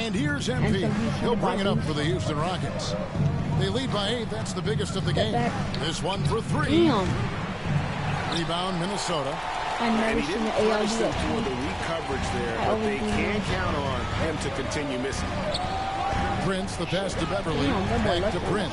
And here's MP. He'll bring it up for the Houston Rockets. They lead by 8. That's the biggest of the game. This one for 3. Damn. Rebound, Minnesota. I never seen the ALD at the weak coverage there, but they can't count on him to continue missing. Prince, the pass to Beverly. Back to Prince.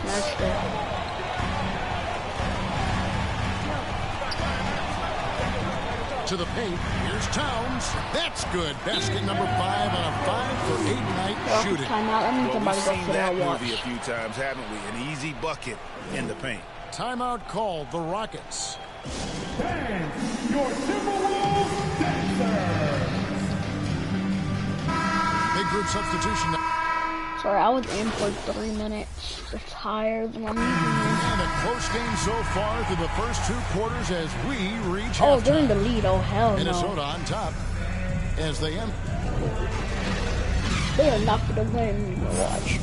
To the paint. Here's Towns. That's good. Basket number 5 on a 5-for-8 night shooting. Well, we've seen that movie a few times, haven't we? An easy bucket in the paint. Timeout called. The Rockets. Dance, your Timberwolves dancer. Big group substitution. Sorry, I was in for 3 minutes. Just tired. And I'm and a close game so far through the first 2 quarters as we reach halftime. They're in the lead. Oh, hell Minnesota no. on top as they end. They are not going to win. Watch.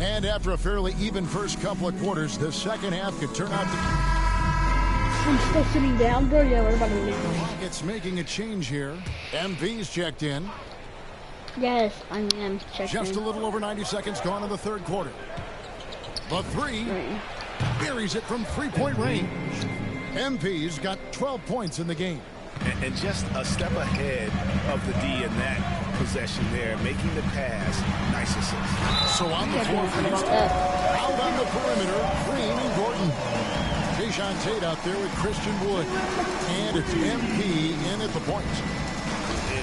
And after a fairly even first couple of quarters, the second half could turn out to... I'm still sitting down, bro. Yeah, we're about to leave. Rockets making a change here. MV's checked in. Yes, I am checking. Just a little over 90 seconds gone in the third quarter. The 3 buries it from 3-point range. MP's got 12 points in the game. And just a step ahead of the D in that possession there, making the pass. Nice assist. So on the floor for Houston. Out on the perimeter, Green and Gordon. Jae'Sean Tate out there with Christian Wood. And it's MP in at the point.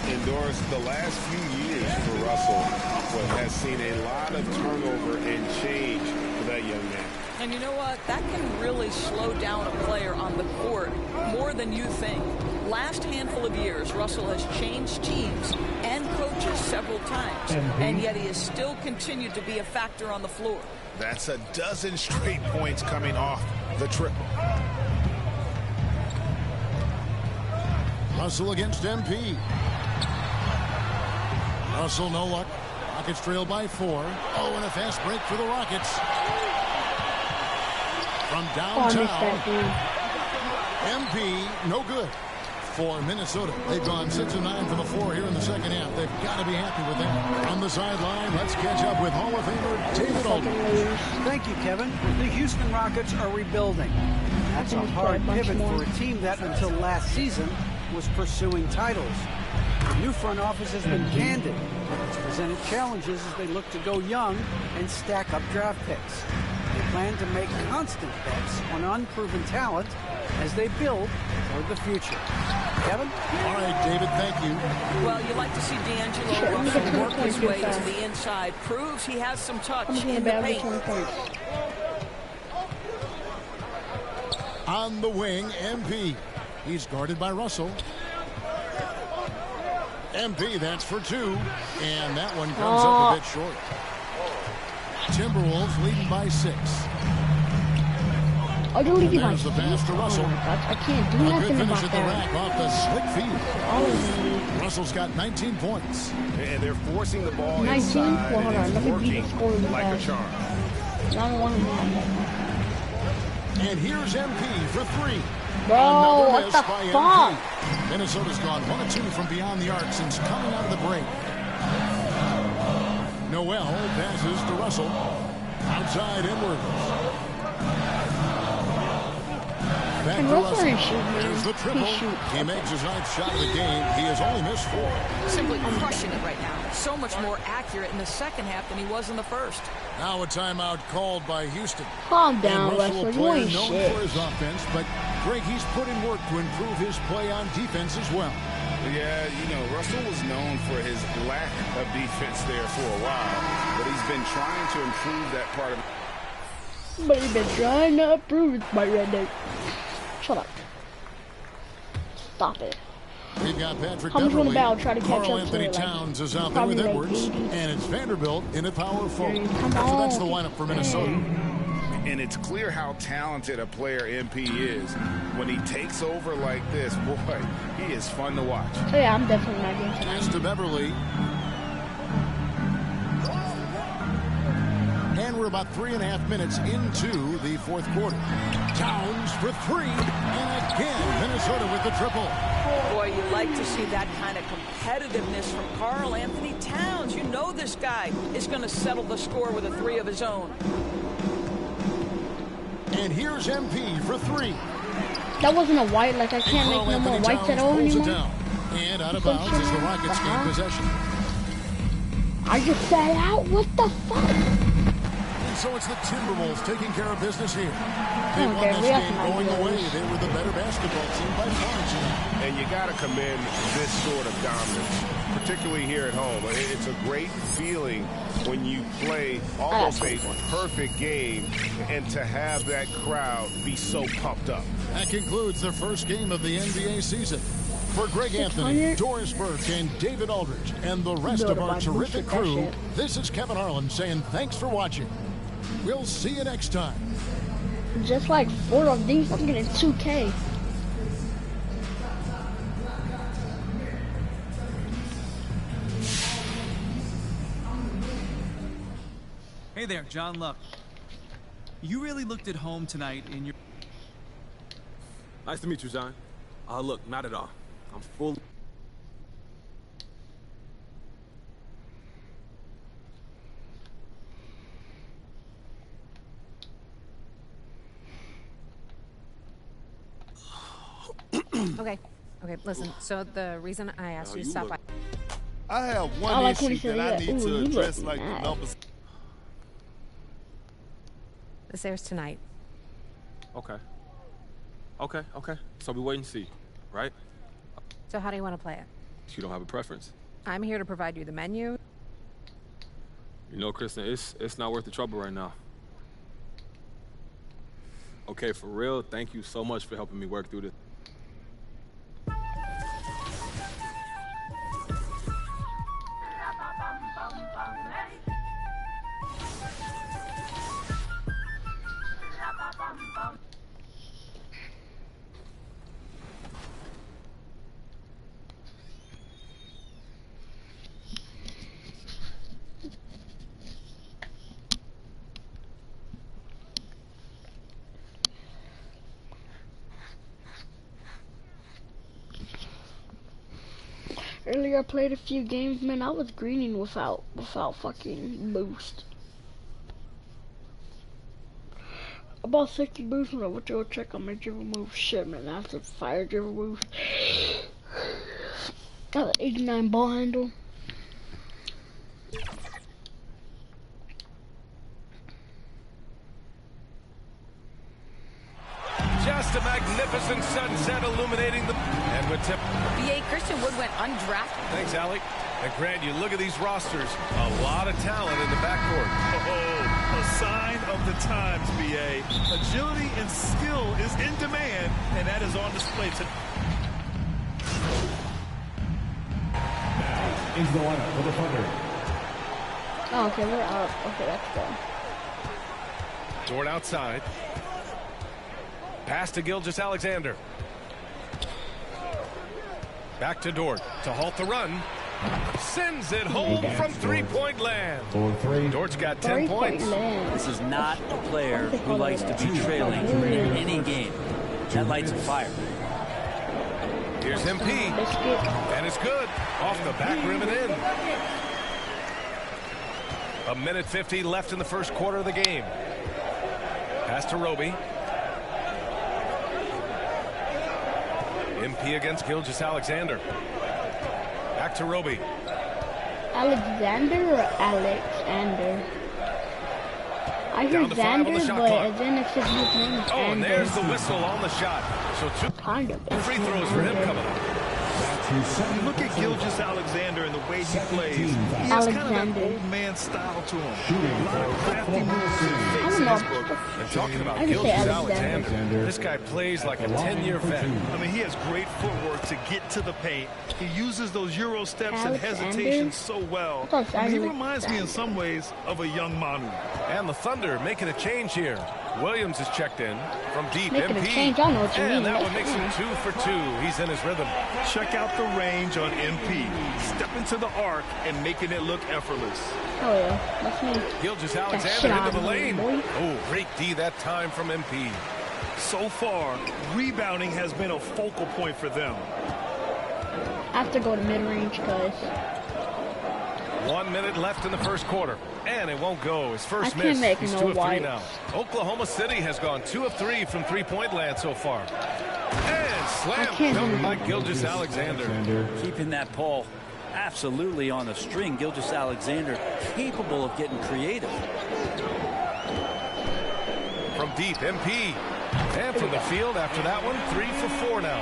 And Doris, the last few years for Russell has seen a lot of turnover and change for that young man. And you know what? That can really slow down a player on the court more than you think. Last handful of years, Russell has changed teams and coaches several times, and yet he has still continued to be a factor on the floor. That's a dozen straight points coming off the triple. Russell against MP. Russell, no luck. Rockets trail by 4. Oh, and a fast break for the Rockets. From downtown, MP, no good for Minnesota. They've gone 6 of 9 from the floor here in the second half. They've got to be happy with that. On the sideline, let's catch up with Hall of Famer David Aldridge. Thank you, Kevin. The Houston Rockets are rebuilding. That's a hard pivot for a team that until last season was pursuing titles. The new front office has been candid. It's presented challenges as they look to go young and stack up draft picks. They plan to make constant bets on unproven talent as they build toward the future. Kevin? All right, David, thank you. Well, you like to see D'Angelo Russell work his way to the inside. Proves he has some touch in the paint. On the wing, MP. He's guarded by Russell. MP, that's for 2. And that one comes up a bit short. Timberwolves leading by 6. There's the pass to Russell. I can't do nothing good finish about at the rack off the slick feed. Oh. Russell's got 19 points. And they're forcing the ball 19? inside. Well, hold on. Let me beat the score like a charm. And here's MP for 3. Bro, what the fuck? Minnesota's gone 1 of 2 from beyond the arc since coming out of the break. Noel passes to Russell. Outside Edwards. Back to Russell. There's the triple. He makes his 9th shot of the game. He has only missed 4. Simply crushing it right now. So much more accurate in the second half than he was in the first. Now a timeout called by Houston. Calm down, Russell, Russell. a player known for his offense, but Greg, he's put in work to improve his play on defense as well. Yeah, you know, Russell was known for his lack of defense there for a while, but he's been trying to improve that part of it. But he's been trying to improve it, my redneck. Shut up. Stop it. We've got Patrick How much Beverly. Try to catch Carl up Anthony to it, Towns is out there with Edwards, and it's Vanderbilt in at power forward. So that's the lineup for Minnesota. And it's clear how talented a player MP is. When he takes over like this, boy, he is fun to watch. Oh yeah, I'm definitely not getting tonight. Pass to Beverly. And we're about 3.5 minutes into the fourth quarter. Towns for three, and again, Minnesota with the triple. Boy, you like to see that kind of competitiveness from Karl Anthony Towns. You know this guy is going to settle the score with a three of his own. And here's MP for three. That wasn't a white. Like, I can't make no more whites at all anymore. And out of bounds as the Rockets gain possession. I just sat out. What the fuck? And so it's the Timberwolves taking care of business here. They won this game going away. They were the better basketball team by far tonight. And you got to commend this sort of dominance, particularly here at home. It's a great feeling when you play almost a perfect game and to have that crowd be so pumped up. That concludes the first game of the NBA season. For Greg Anthony, Doris Burke, and David Aldridge, and the rest of our terrific crew, this is Kevin Harlan saying thanks for watching. We'll see you next time. Just like 4 of these, I'm getting 2K. Hey there, John Luck. You really looked at home tonight in your... Nice to meet you, John. Look, not at all. I'm full... Okay, listen, so the reason I asked you to stop by... I have one issue that I need to address like the numbers. This airs tonight. Okay. So we wait and see, right? So how do you want to play it? You don't have a preference. I'm here to provide you the menu. You know, Kristen, it's not worth the trouble right now. Okay, for real, thank you so much for helping me work through this. Earlier I played a few games, man. I was greening without fucking boost. About 60 boost when I went to go check on my dribble move. Shit, man, that's a fire dribble move. Got an 89 ball handle. Just a magnificent sunset illuminating the... And with tip... B.A. Christian Wood went undrafted. Thanks, Alec. And Grant, you look at these rosters. A lot of talent in the backcourt. Oh, a sign of the times, B.A. Agility and skill is in demand, and that is on display tonight. Now, into the lineup for the Thunder. Oh, okay, we're up. Okay, let's go. Dort outside. Pass to Gilgeous-Alexander. Back to Dort to halt the run. Sends it home from three-point land. Dort's got 10 points. This is not a player who likes to be trailing in any game. That lights a fire. Here's MP. And it's good. Off the back rim and in. A minute 50 left in the first quarter of the game. Pass to Roby. MP against Gilgeous-Alexander. Back to Roby. Alexander or Alexander? I hear Xander, but then it's just his name is Oh, and there's the whistle on the shot. So two free throws for him coming up. Look at Gilgeous-Alexander and the way he plays. He has kind of that old man style to him. A lot of crafty moves. And talking about Gilgeous-Alexander, this guy plays like a 10-year vet. I mean, he has great footwork to get to the paint. He uses those Euro steps and hesitations so well. I mean, he reminds me in some ways of a young Manu. And the Thunder making a change here. Williams is checked in from deep. Making MP. a change, I know what you mean. And that one makes him 2 for 2. He's in his rhythm. Check out the range on MP. Step into the arc and making it look effortless. Oh yeah, that's me. Gilgeous-Alexander into the lane. Oh, great D that time from MP. So far, rebounding has been a focal point for them. I have to go to mid-range, guys. 1 minute left in the first quarter. And it won't go. His first miss. He's 2 of 3 now. Oklahoma City has gone 2 of 3 from three-point land so far. And slam dunk by Gilgeous-Alexander. Keeping that ball absolutely on the string. Gilgeous-Alexander capable of getting creative. From deep, MP. And from the field after that one, 3 for 4 now.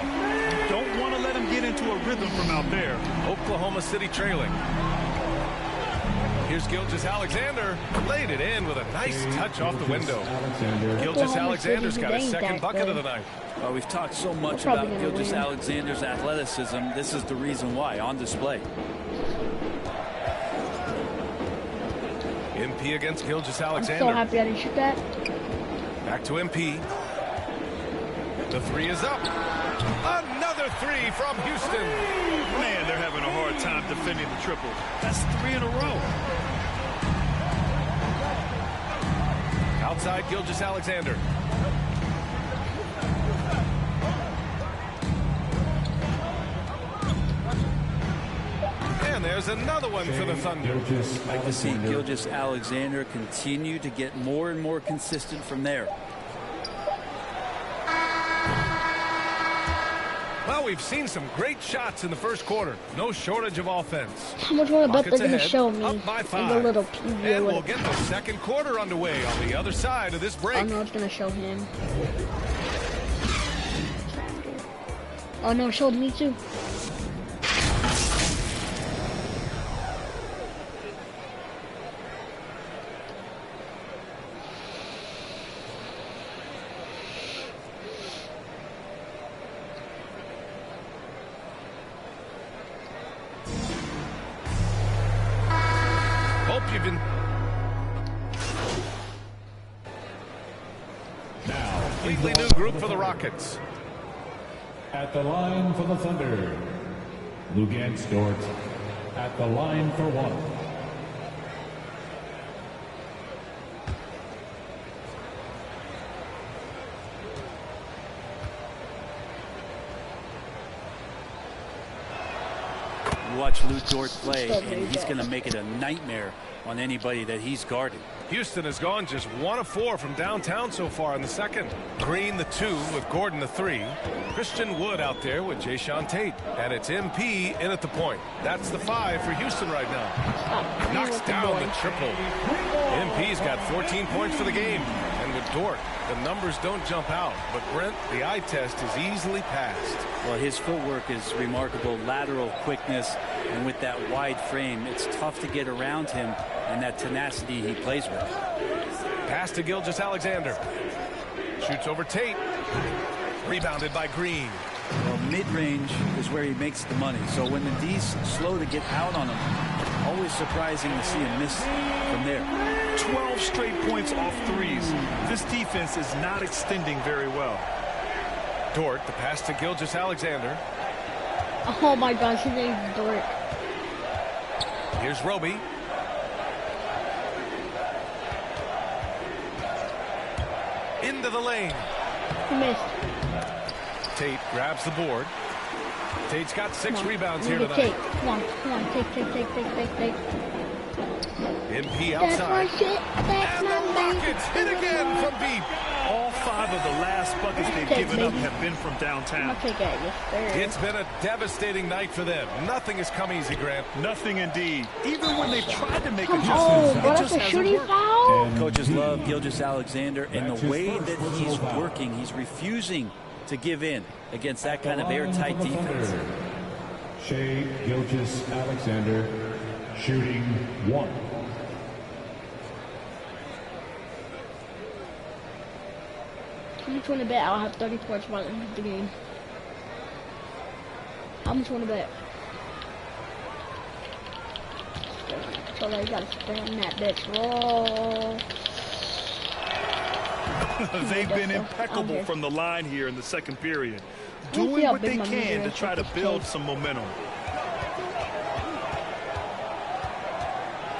Don't want to let him get into a rhythm from out there. Oklahoma City trailing. Here's Gilgeous-Alexander. Laid it in with a nice touch off the window. Gilgeous-Alexander's got his second bucket of the night. Well, we've talked so much about Gilgeous-Alexander's athleticism. This is the reason why, on display. MP against Gilgeous-Alexander. I'm so happy I didn't shoot that. Back to MP. The 3 is up. Another 3 from Houston. Man, they're having a hard time defending the triple. That's 3 in a row. Outside Gilgeous-Alexander. And there's another one for the Thunder. I'd like to see Gilgeous-Alexander continue to get more and more consistent from there. Well, we've seen some great shots in the first quarter. No shortage of offense. How much more bet they're going to show me up by 5. in the little preview? And we'll get the second quarter underway on the other side of this break. I know it's going to show him. Oh no, it showed me too. Completely new group for the Rockets. At the line for the Thunder, Luguentz Dort. At the line for 1. Watch Lu Dort play, and he's going to make it a nightmare on anybody that he's guarding. Houston has gone just 1 of 4 from downtown so far in the second. Green the 2 with Gordon the 3. Christian Wood out there with Jae'Sean Tate. And it's MP in at the point. That's the 5 for Houston right now. Knocks down the triple. MP's got 14 points for the game. And with Dort, the numbers don't jump out. But Brent, the eye test is easily passed. Well, his footwork is remarkable. Lateral quickness. And with that wide frame, it's tough to get around him. And that tenacity he plays with. Pass to Gilgeous-Alexander. Shoots over Tate. Rebounded by Green. Well, mid-range is where he makes the money. So when the D's slow to get out on him, always surprising to see him miss from there. 12 straight points off threes. This defense is not extending very well. Dort, the pass to Gilgeous-Alexander. Oh my gosh, his name is Dort. Here's Roby. Into the lane. He missed. Tate grabs the board. Tate's got 6 rebounds here tonight. Tate. Come on, take. MP outside. That's and the Rockets hit again from deep. All 5 of the last buckets they've given up have been from downtown. It's been a devastating night for them. Nothing has come easy, Grant. Nothing indeed. Even when they've tried to make adjustments, it just hasn't worked. Coaches love Gilgeous-Alexander, and the way that he's working, he's refusing to give in against that kind of airtight defense. Shai Gilgeous-Alexander shooting 1. How much want to bet I'll have 30 points by the end of the game? How much want to bet? So you gotta spam that bitch. Roll. They've been impeccable from the line here in the second period, doing what they can to try to build some momentum.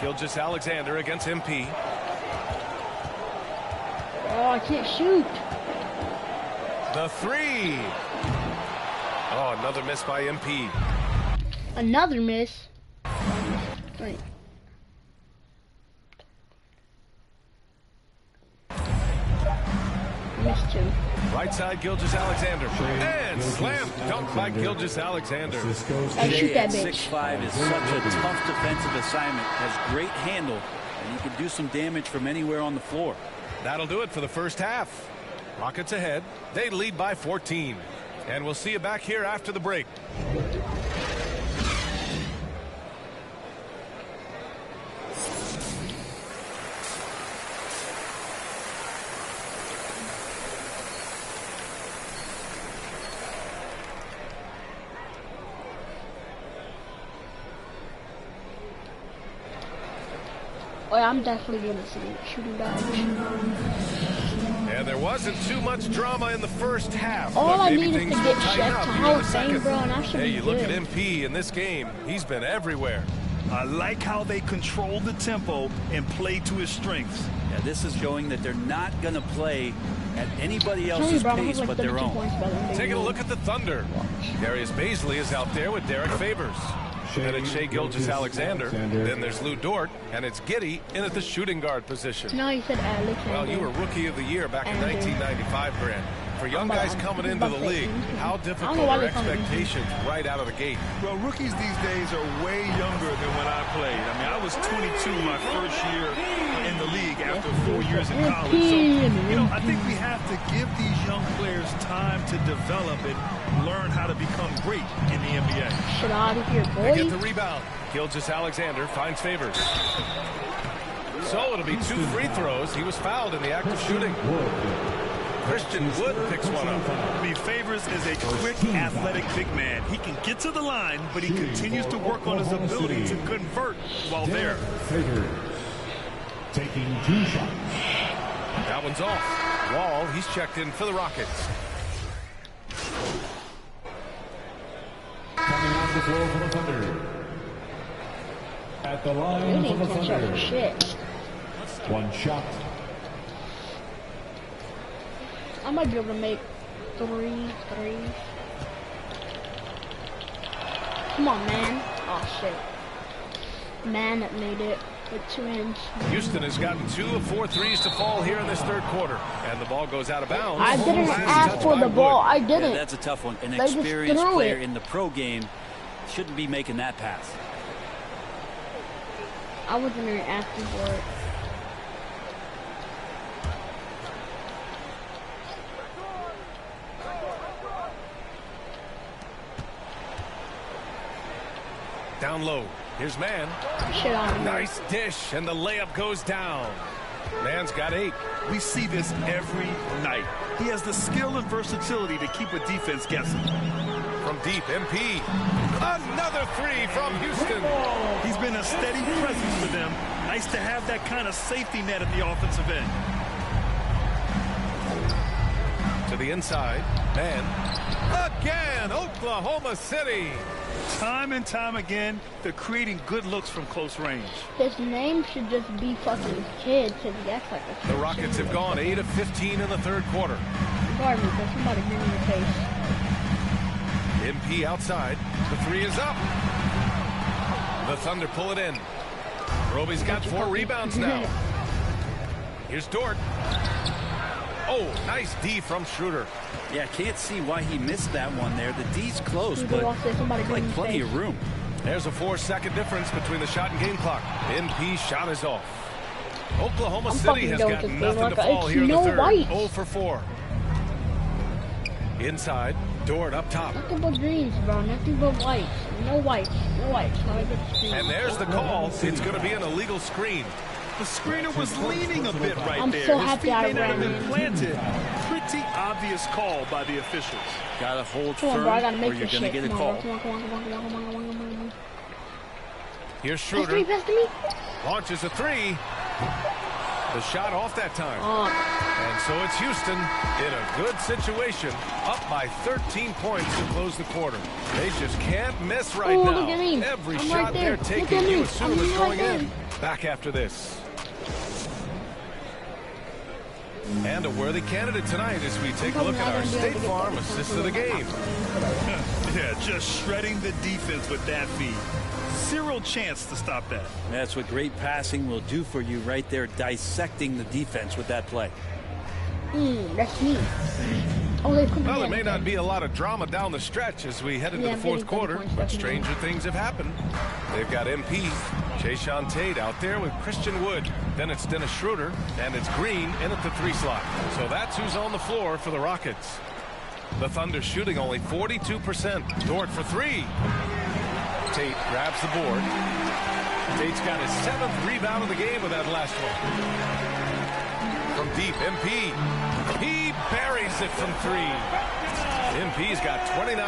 Gilgeous-Alexander against MP. Oh, I can't shoot. The three. Oh, another miss by MP. Another miss. Wait. Missed two. Right side, Gilgeous-Alexander. And slam dunk by Gilgeous-Alexander. Shea at 6'5" is such a tough defensive assignment. Has great handle, and he can do some damage from anywhere on the floor. That'll do it for the first half. Rockets ahead. They lead by 14. And we'll see you back here after the break. Oh, I'm definitely gonna see shooting dodge. And there wasn't too much drama in the first half. All I need is to get Chef to Hall of Fame, bro, and I should be you good. Look at MP in this game. He's been everywhere. I like how they control the tempo and play to his strengths. Yeah, this is showing that they're not going to play at anybody else's pace but their own. Taking a look at the Thunder. Darius Baisley is out there with Derek Favors. Then it's Shea Gilgeous-Alexander. Then there's Lou Dort, and it's Giddey in at the shooting guard position. No, you said Alexander. Well, you were Rookie of the Year back in 1995, Grant. For young guys coming into the league, how difficult are expectations right out of the gate? Well, rookies these days are way younger than when I played. I mean, I was 22 my first year in the league after 4 years in college. So, you know, I think we have to give these young players time to develop and learn how to become great in the NBA. Get out of here, boy. They get the rebound. Gilgeous-Alexander finds Favors. So it'll be 2 free throws. He was fouled in the act of shooting. Christian Wood picks one up. I mean, Favors is a quick, athletic big man. He can get to the line, but he continues to work on his ability to convert while there. Favors taking 2 shots. That one's off. Wall, he's checked in for the Rockets. Coming on the floor for the Thunder. At the line for the Thunder. Shit. 1 shot. I might be able to make 3. Come on, man. Oh, shit. Man, that made it with 2 hands. Houston has gotten 2 of 4 threes to fall here in this third quarter. And the ball goes out of bounds. I didn't ask for the ball. I didn't. Yeah, that's a tough one. An experienced player in the pro game shouldn't be making that pass. I wasn't even asking for it. Down low. Here's Mann. Shit on him. Nice dish, and the layup goes down. Mann's got 8. We see this every night. He has the skill and versatility to keep a defense guessing. From deep, MP. Another 3 from Houston. He's been a steady presence for them. Nice to have that kind of safety net at the offensive end. To the inside. Mann. Again, Oklahoma City. Time and time again, they're creating good looks from close range. His name should just be fucking Kid, because he acts like a kid. The Rockets have gone 8 of 15 in the third quarter. Guard me, because somebody hit me in the face. MP outside. The 3 is up. The Thunder pull it in. Roby's got 4 rebounds now. Here's Dort. Oh, nice D from Schroeder. Yeah, can't see why he missed that one there. The D's close, but like plenty of room. There's a 4-second difference between the shot and game clock. MP shot is off. Oklahoma City has got nothing to fall here in the third. 0 for 4. Inside, Dort up top. Nothing but greens, bro. Nothing but whites. No whites. No whites. And there's the call. It's going to be an illegal screen. The screener was leaning a bit right there. So happy His feet I may not have ran been planted. Pretty obvious call by the officials. Gotta hold Come on, firm, bro, I gotta make or you're this gonna shit. get a Come call. on, come on. Here's Schroeder. Pass to me. Launches a 3. The shot off that time. And so it's Houston in a good situation, up by 13 points to close the quarter. They just can't miss right now. Look at me. Every I'm shot right there. they're taking, you assume is going right in. Back after this. And a worthy candidate tonight as we take a look at our State Farm assist of the game. Yeah, just shredding the defense with that feed. Zero chance to stop that. That's what great passing will do for you right there, dissecting the defense with that play. That's me. Well, there may not be a lot of drama down the stretch as we head into the fourth quarter, but stranger things have happened. They've got MP, Jayshawn Tate out there with Christian Wood. Then it's Dennis Schroeder, and it's Green in at the 3 slot. So that's who's on the floor for the Rockets. The Thunder shooting only 42%. Dort for 3. Tate grabs the board. Tate's got his 7th rebound of the game with that last one. From deep, MP. He buries it from 3. MP's got 29.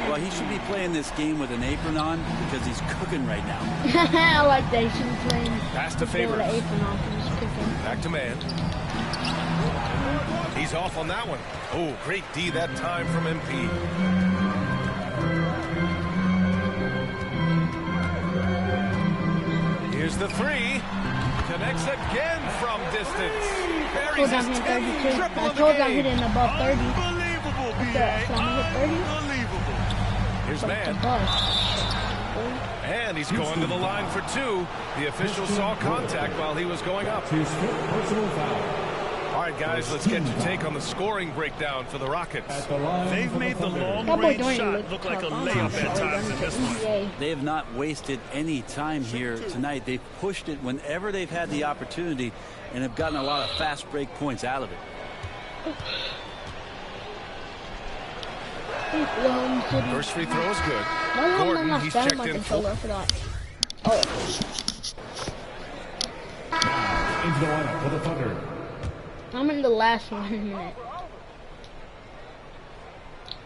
Well, he should be playing this game with an apron on because he's cooking right now. I like that. He should be playing. Pass to Favors. With an apron on because he's cooking. Back to man. He's off on that one. Oh, great D that time from MP. Here's the 3. Connects again from distance. Buries his 10th triple of the game. I hitting above 30. Unbelievable, B.A. Unbelievable. Here's man. And he's going to the line for 2. The official saw contact while he was going up. All right, guys, let's get your take on the scoring breakdown for the Rockets. They've made the long-range shot look like a layup at times in this one. They have not wasted any time here tonight. They've pushed it whenever they've had the opportunity and have gotten a lot of fast break points out of it. First free throw is good. Gordon, he's checked in full. Into the lineup for the Thunder. I'm in the last 1 minute.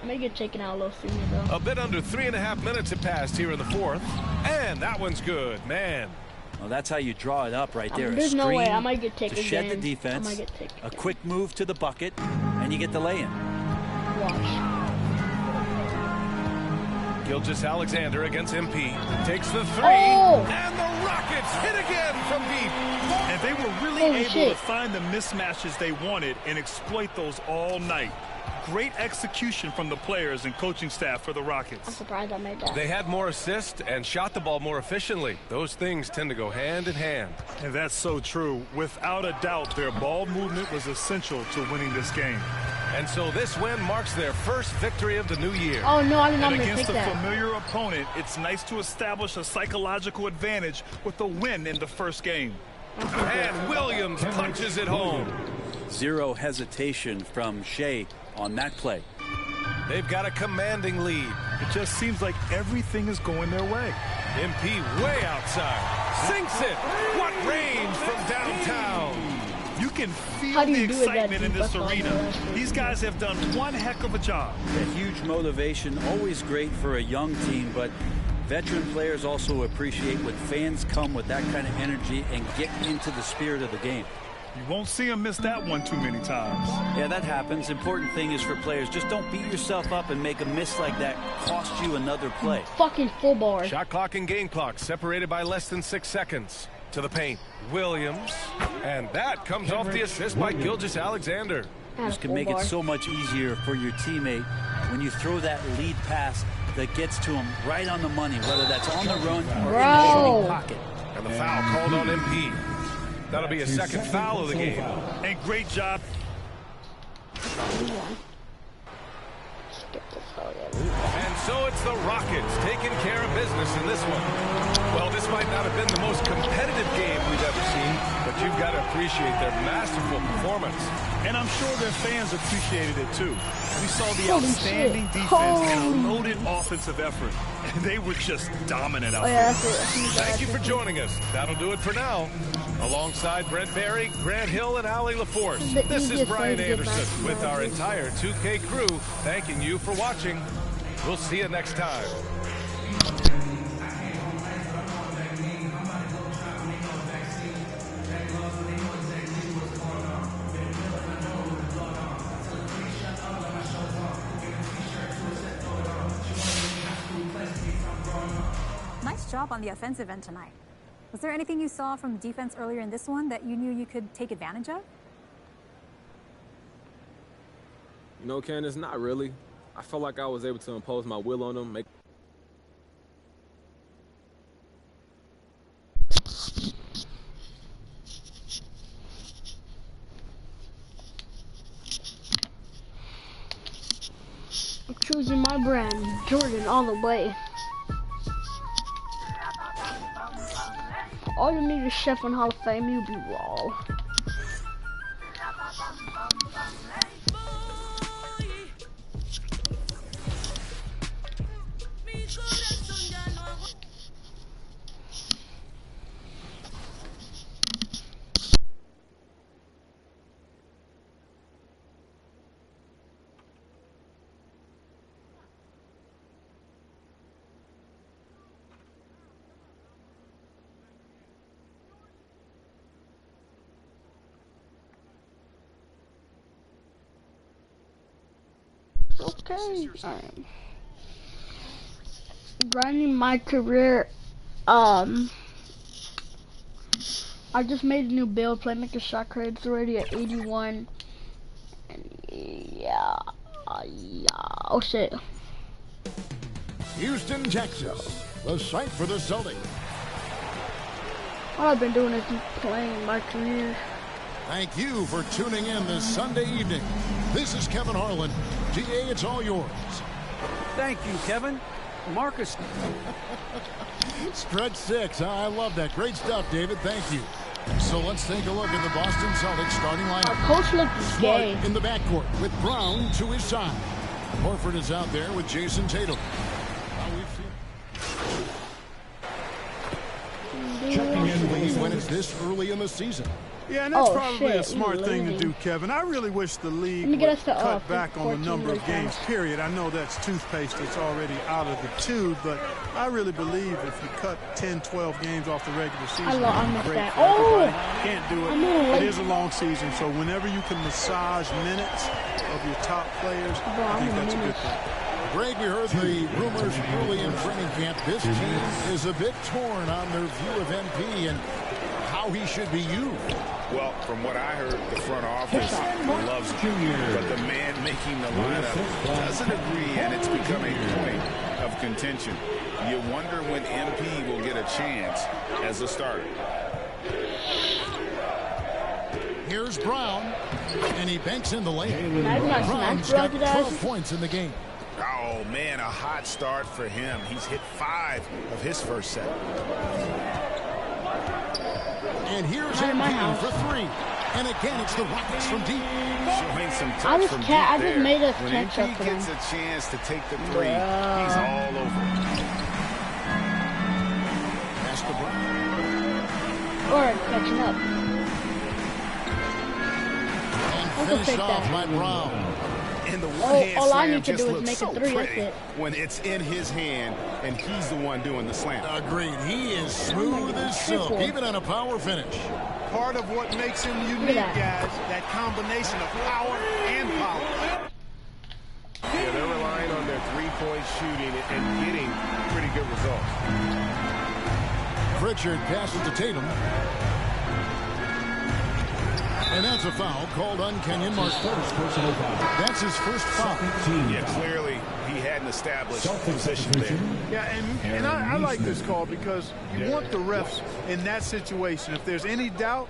I may get taken out a little sooner, though. A bit under 3.5 minutes have passed here in the 4th. And that one's good, man. Well, that's how you draw it up right there. There's no way I might get taken to shed again. the defense, I might get taken a quick move to the bucket, and you get the lay-in. Watch. Gilgeous-Alexander against MP. Takes the 3. And the Rockets hit again from deep. And they were really able to find the mismatches they wanted and exploit those all night. Great execution from the players and coaching staff for the Rockets. I'm surprised I made that. They had more assists and shot the ball more efficiently. Those things tend to go hand in hand. And that's so true. Without a doubt, their ball movement was essential to winning this game. And so this win marks their first victory of the new year. Oh, no, I did not and take against that. a familiar opponent, it's nice to establish a psychological advantage with a win in the first game. And Williams punches it home. Zero hesitation from Shea on that play. They've got a commanding lead. It just seems like everything is going their way. MP way outside. Sinks it. What range from downtown. You can feel the excitement in this arena. These guys have done one heck of a job. A huge motivation, always great for a young team, but veteran players also appreciate when fans come with that kind of energy and get into the spirit of the game. You won't see them miss that one too many times. Yeah, that happens. Important thing is for players, just don't beat yourself up and make a miss like that cost you another play. Fucking full bar. Shot clock and game clock separated by less than 6 seconds. To the paint, Williams, and that comes off the assist by Gilgeous-Alexander. This can make it so much easier for your teammate when you throw that lead pass that gets to him right on the money, whether that's on the run or in the shooting pocket. And the foul called on MP. That'll be a second foul of the game. And great job. And so it's the Rockets taking care of business in this one. Well, this might not have been the most competitive game we've ever seen, but you've got to appreciate their masterful performance. And I'm sure their fans appreciated it too. We saw the outstanding defense and a loaded offensive effort. And they were just dominant out there. Thank you for joining us. That'll do it for now. Alongside Brent Barry, Grant Hill, and Allie LaForce, this is Brian Anderson with our entire 2K crew thanking you for watching. We'll see you next time. nice job on the offensive end tonight. Was there anything you saw from defense earlier in this one that you knew you could take advantage of? You know, Candace, not really. I felt like I was able to impose my will on them, I'm choosing my brand, Jordan, all the way. All you need is Chef and Hall of Fame, you'll be raw. Okay, grinding my career. I just made a new build, Playmaker shot credits already at 81. And yeah. Oh shit. Houston, Texas, the site for the Celtics. All I've been doing is playing my career. Thank you for tuning in this Sunday evening. This is Kevin Harlan. GA, it's all yours. Thank you, Kevin. Marcus. Stretch 6. I love that. Great stuff, David. Thank you. So let's take a look at the Boston Celtics starting lineup. Our coach looks gay. Smart in the backcourt with Brown to his side. Horford is out there with Jason Tatum. Checking in when it's this early in the season. Yeah, and that's probably a smart thing to do, Kevin. I really wish the league would cut back on the number of games, period. I know that's toothpaste that's already out of the tube, but I really believe if you cut 10, 12 games off the regular season, great for everybody. Can't do it. It is a long season, so whenever you can massage minutes of your top players, I think that's a good thing. Greg, we heard the rumors early in training camp. This team is a bit torn on their view of MP and how he should be used. Well, from what I heard, the front office loves him, but the man making the lineup doesn't agree, and it's become a point of contention. You wonder when MP will get a chance as a starter. Here's Brown, and he banks in the lane. Brown's got 12 points in the game. Oh, man, a hot start for him. He's hit 5 of his first set. And here's MP for 3. And again, it's the Rockets from deep. Showing some touch from deep there. I just made a when MP gets a chance to take the 3, he's all over. Pass to Brown. Or catching up. And finished off by Brown. And the one-hand all I slam need to just do is looks make so a 3, that's pretty it. when it's in his hand and he's the one doing the slam. Agreed. He is smooth as silk, even on a power finish. Part of what makes him unique, guys, that combination of power and power. Yeah, they're relying on their three-point shooting and getting pretty good results. Pritchard passes to Tatum. And that's a foul called on Kenyon Martin. That's his first foul. Yeah, clearly he hadn't established position there. Yeah, and I like this call because you want the refs in that situation. If there's any doubt,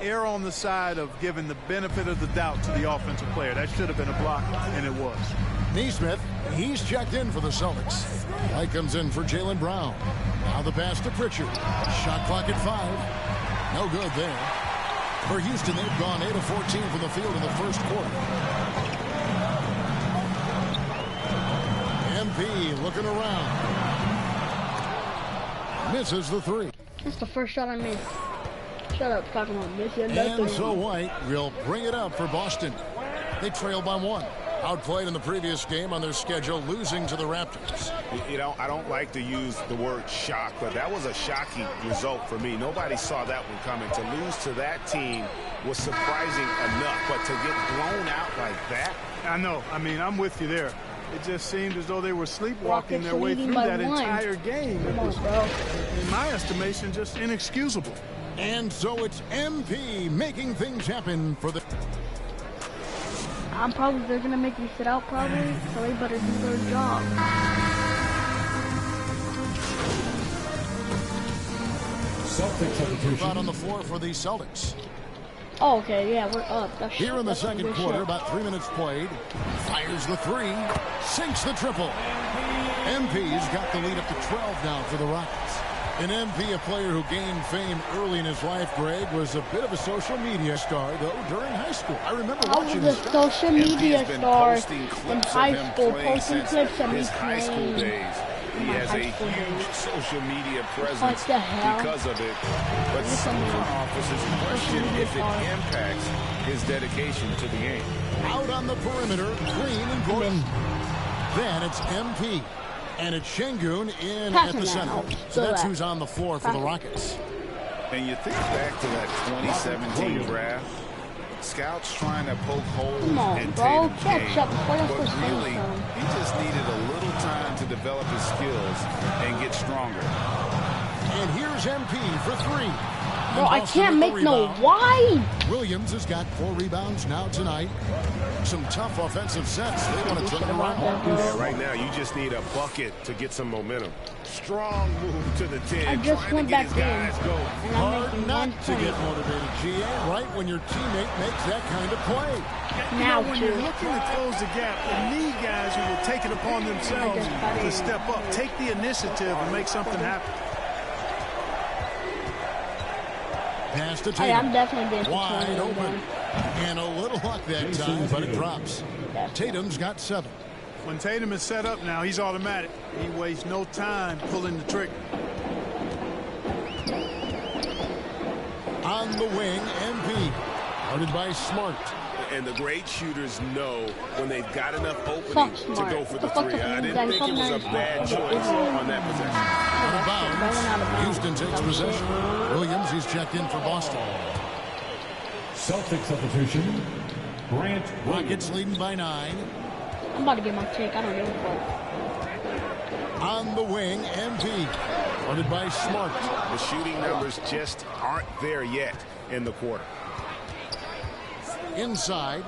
err on the side of giving the benefit of the doubt to the offensive player. That should have been a block, and it was. Neesmith, he's checked in for the Celtics. Light comes in for Jaylen Brown. Now the pass to Pritchard. Shot clock at 5. No good there. For Houston, they've gone 8 of 14 from the field in the first quarter. MP looking around. Misses the 3. That's the first shot I missed. Shut up, talking about missing. And so White will bring it up for Boston. They trail by 1. Outplayed in the previous game on their schedule, losing to the Raptors. You know, I don't like to use the word shock, but that was a shocking result for me. Nobody saw that one coming. To lose to that team was surprising enough, but to get blown out like that. I know. I mean, I'm with you there. It just seemed as though they were sleepwalking their way through that entire game. It was, in my estimation, just inexcusable. And so it's MP making things happen for the... They're going to make me sit out probably, so they better do their job. Move out on the floor for the Celtics. Oh, okay, yeah, we're up. Here in the second quarter, about 3 minutes played. Fires the three, sinks the triple. MP's got the lead up to 12 now for the Rockets. An MP, a player who gained fame early in his life, Greg, was a bit of a social media star, though, during high school. I remember watching this. I was a social media star in high school, posting clips of me playing. He has a huge social media presence because of it. But some front offices question if it impacts his dedication to the game. Out on the perimeter, Green and Gordon. Then it's MP. And it's Şengün in at the center. So that's who's on the floor for the Rockets. And you think back to that 2017 draft. Scouts trying to poke holes in Tatum's game, but really, he just needed a little time to develop his skills and get stronger. And here's MP for three. Bro, I can't make no wide. Williams has got 4 rebounds now tonight. Some tough offensive sets. They want to turn around. Yeah, right now, you just need a bucket to get some momentum. Strong move to the 10. I just went back in. Hard not to get motivated, GA, right when your teammate makes that kind of play. Now, when you're looking to close the gap, you need guys who will take it upon themselves to step up, take the initiative, and make something happen. Pass to Tatum. I'm definitely being wide open. And a little luck that time, but it drops. Tatum's got 7. When Tatum is set up now, he's automatic. He wastes no time pulling the trigger. On the wing, MP. Guarded by Smart. And the great shooters know when they've got enough opening to go for the three. I didn't think it was a bad choice on that possession. Out of bounds. Houston takes possession. Williams, he's checked in for Boston. Celtic substitution, Grant Williams. Rockets leading by 9. I'm about to get my take. I don't give a fuck. On the wing, MP. Guarded by Smart. The shooting numbers just aren't there yet in the quarter. Inside,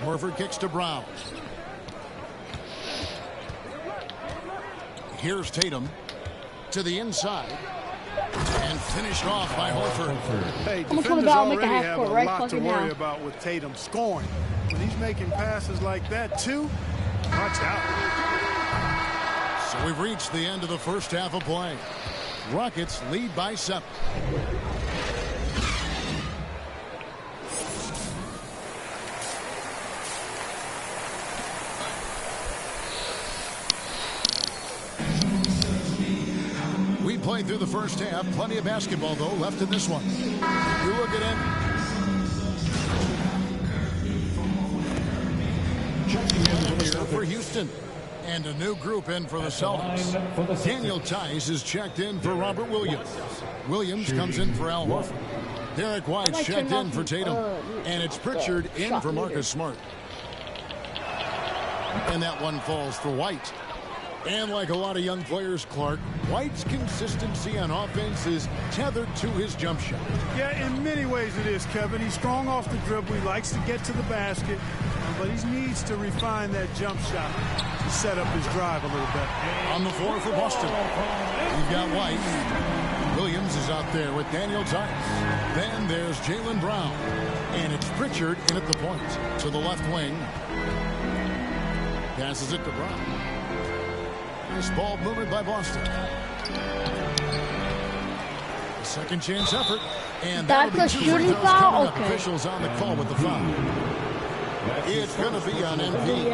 Horford kicks to Brown. Here's Tatum to the inside and finished off by Horford. Hey, defenders already have a lot to worry about with Tatum scoring. When he's making passes like that too, watch out. So we've reached the end of the first half of play. Rockets lead by 7. Played through the first half. Plenty of basketball, though, left in this one. You look at it. Here for Houston. And a new group in for the Celtics. Daniel Tice is checked in for Robert Williams. Williams comes in for Al Horford. Derek White checked in for Tatum. And it's Pritchard in for Marcus Smart. And that one falls for White. And like a lot of young players, Clark, White's consistency on offense is tethered to his jump shot. Yeah, in many ways it is, Kevin. He's strong off the dribble. He likes to get to the basket, but he needs to refine that jump shot to set up his drive a little better. On the floor for Boston, we've got White. Williams is out there with Daniel Tice. Then there's Jaylen Brown. And it's Pritchard in at the point. To the left wing. Passes it to Brown. Nice ball movement by Boston. Second chance effort. And that's a shooting foul? Okay. Officials on the call with the foul. It's going to be on MP.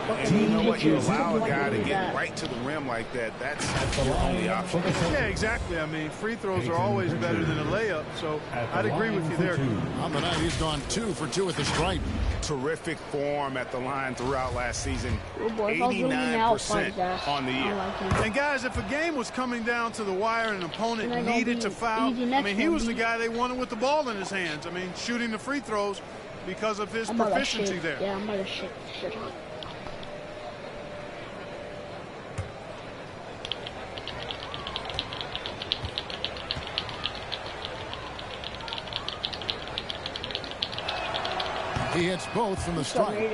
And you know what? You allow a guy to get right to the rim like that. That's your only option. Yeah, exactly. I mean, free throws are always better than a layup, so I'd agree with you there. On the night, he's gone 2 for 2 at the stripe. Terrific form at the line throughout last season. 89% on the year. And guys, if a game was coming down to the wire and an opponent needed to foul, I mean, he was the guy they wanted with the ball in his hands. I mean, shooting the free throws because of his proficiency there. Yeah, I'm about to shit. He hits both from the strike.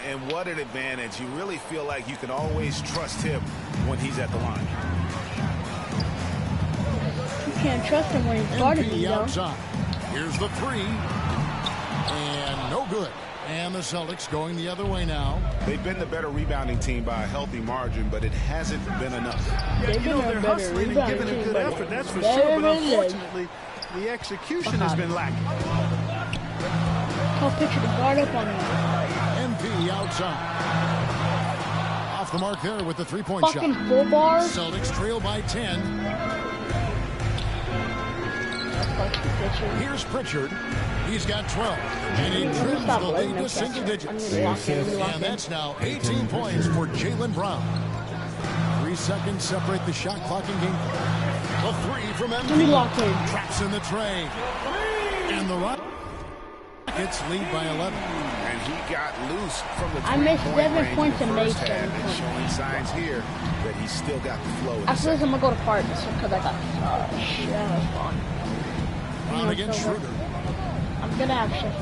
And what an advantage. You really feel like you can always trust him when he's at the line. You can't trust him when he's guarding you, though. Outside. Here's the three. And no good. And the Celtics going the other way now. They've been the better rebounding team by a healthy margin, but it hasn't been enough. Yeah, you know, they're hustling and giving a good effort, that's for sure. But unfortunately, the execution has been lacking. I'll picture the guard up on him. MP outside. Off the mark there with the three-point shot. Fucking full bar. Celtics trail by 10. Here's Pritchard. He's got 12. And he trims the lead to single digits. And that's now 18 points for Jaylen Brown. 3 seconds separate the shot clock and game. A three from MP. Traps in the tray. And the Rockets lead by 11. And he got loose from the I missed 7 points in and the made first 7 half, points. showing signs here that he's still got the flow. After this, I'm gonna go to parties because I got shit. That was fun. Brown against Schroeder. I'm gonna have shit.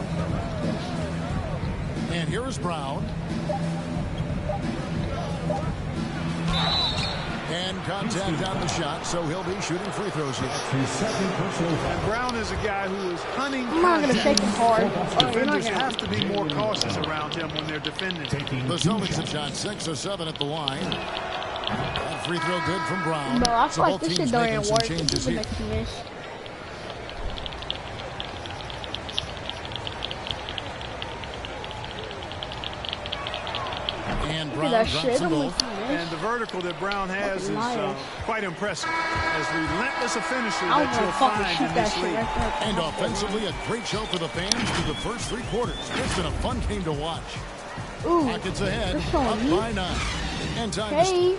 And here is Brown. And contact on the shot, so he'll be shooting free throws here. And Brown is a guy who is hunting. I'm not going to shake him hard. Defenders have to be more cautious around him when they're defending. The Celtics have shot 6 or 7 at the line. That free throw good from Brown. Bro, I feel so like both this teams shit don't making even some work. changes This is here. makes me miss. And Look Brown at that drops shit. them both. And the vertical that Brown has is quite impressive. As relentless a finisher I that you'll fucking find shoot in that this shit league. right there. And offensively, a great show for the fans through the first 3 quarters. It's been a fun game to watch. Ooh, Rockets ahead, they're showing up me. by 9. And time to Hey.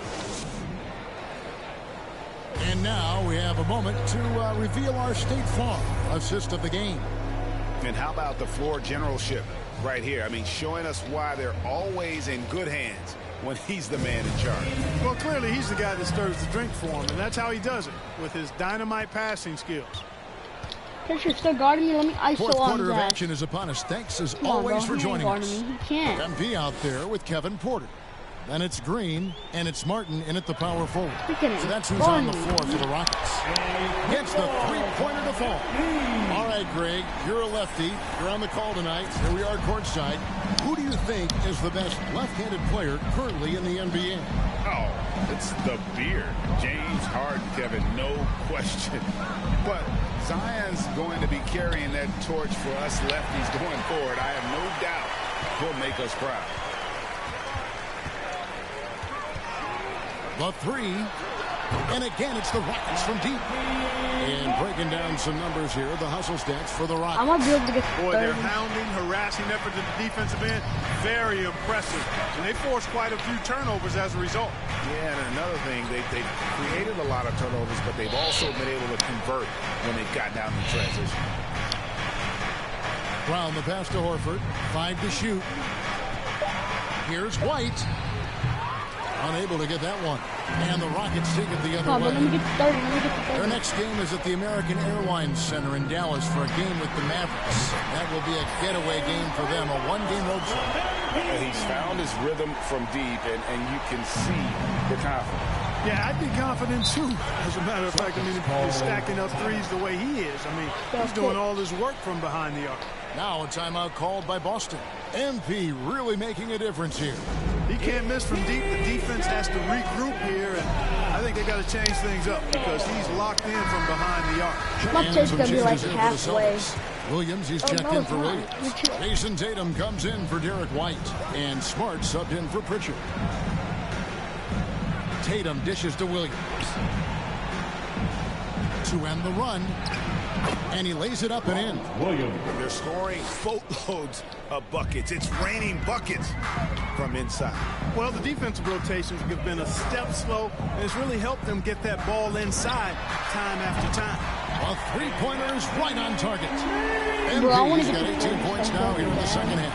And now we have a moment to reveal our State Farm assist of the game. And how about the floor generalship right here? I mean, showing us why they're always in good hands when he's the man in charge. Well, clearly he's the guy that stirs the drink for him, and that's how he does it, with his dynamite passing skills. Picture still guarding me. Let me ISO Fourth on quarter his of ass. action is upon us. Thanks as Come on, always bro. for He ain't joining us. guarding me. He can't. MP out there with Kevin Porter. Then it's Green, and it's Martin in at the power forward. So that's who's on the floor for the Rockets. Gets the three-pointer to fall. All right, Greg, you're a lefty. You're on the call tonight. Here we are courtside. Who do you think is the best left-handed player currently in the NBA? Oh, it's the beard. James Harden, Kevin, no question. But Zion's going to be carrying that torch for us lefties going forward. I have no doubt he'll make us proud. The three. And again, it's the Rockets from deep. And breaking down some numbers here, the hustle stats for the Rockets. I might be able to get Boy, their hounding, harassing effort at the defensive end, very impressive. And they forced quite a few turnovers as a result. Yeah, and another thing, they've created a lot of turnovers, but they've also been able to convert when they've gotten down in transition. Brown, the pass to Horford. 5 to shoot. Here's White. Unable to get that one. And the Rockets take it the other way. Let me get to 30. Their next game is at the American Airlines Center in Dallas for a game with the Mavericks. That will be a getaway game for them, a one-game road trip. He's found his rhythm from deep, and you can see the confidence. Yeah, I'd be confident too. As a matter of fact, I mean, he's stacking up threes the way he is. I mean, he's doing all his work from behind the arc. Now a timeout called by Boston. MP really making a difference here. He can't miss from deep. The defense has to regroup here, and I think they got to change things up because he's locked in from behind the arc. My tape's going to be like halfway. Williams, he's checked in for Williams. Jason Tatum comes in for Derek White. And Smart subbed in for Pritchard. Tatum dishes to Williams. To end the run. And he lays it up and in. Williams. They're scoring boatloads of buckets. It's raining buckets from inside. Well, the defensive rotations have been a step slow, and it's really helped them get that ball inside time after time. A three-pointer is right on target. MP's got 18 points now here in the second half.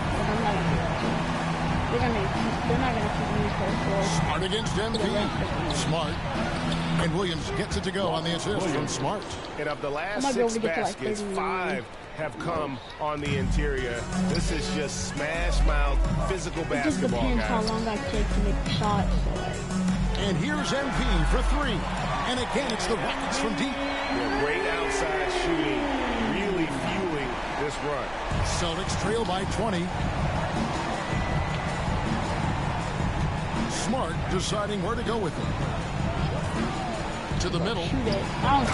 They're not going to keep me for Smart against MP. Smart. And Williams gets it to go on the assist from Smart. And of the last 6 baskets, 5 have come on the interior. This is just smash mouth physical basketball, guys. It just depends how long I take to make the shot. And here's MP for three. And again, it's the Rockets from deep. Yeah, great outside shooting, really fueling this run. Celtics trail by 20. Smart deciding where to go with it. To the middle. Dunk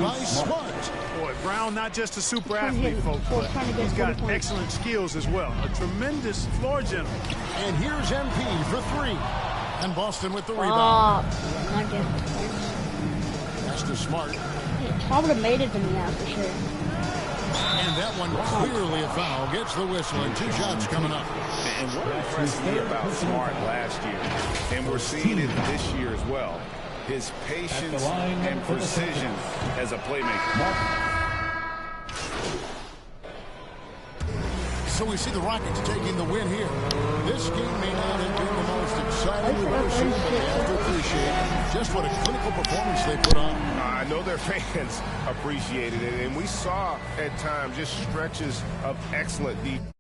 by Smart. Boy, Brown not just a super athlete, folks, but he's got excellent skills as well. A tremendous floor general. And here's MP for three. And Boston with the rebound. That's to Smart. I would have made it to me now for sure. And that one clearly a foul. Gets the whistle and 2 shots coming up. And what impressed me about Smart last year, and we're seeing it this year as well, his patience and precision as a playmaker. So we see the Rockets taking the win here. This game may not have been the most exciting we've ever seen, but they have to appreciate just what a clinical performance they put on. I know their fans appreciated it, and we saw at times just stretches of excellent defense.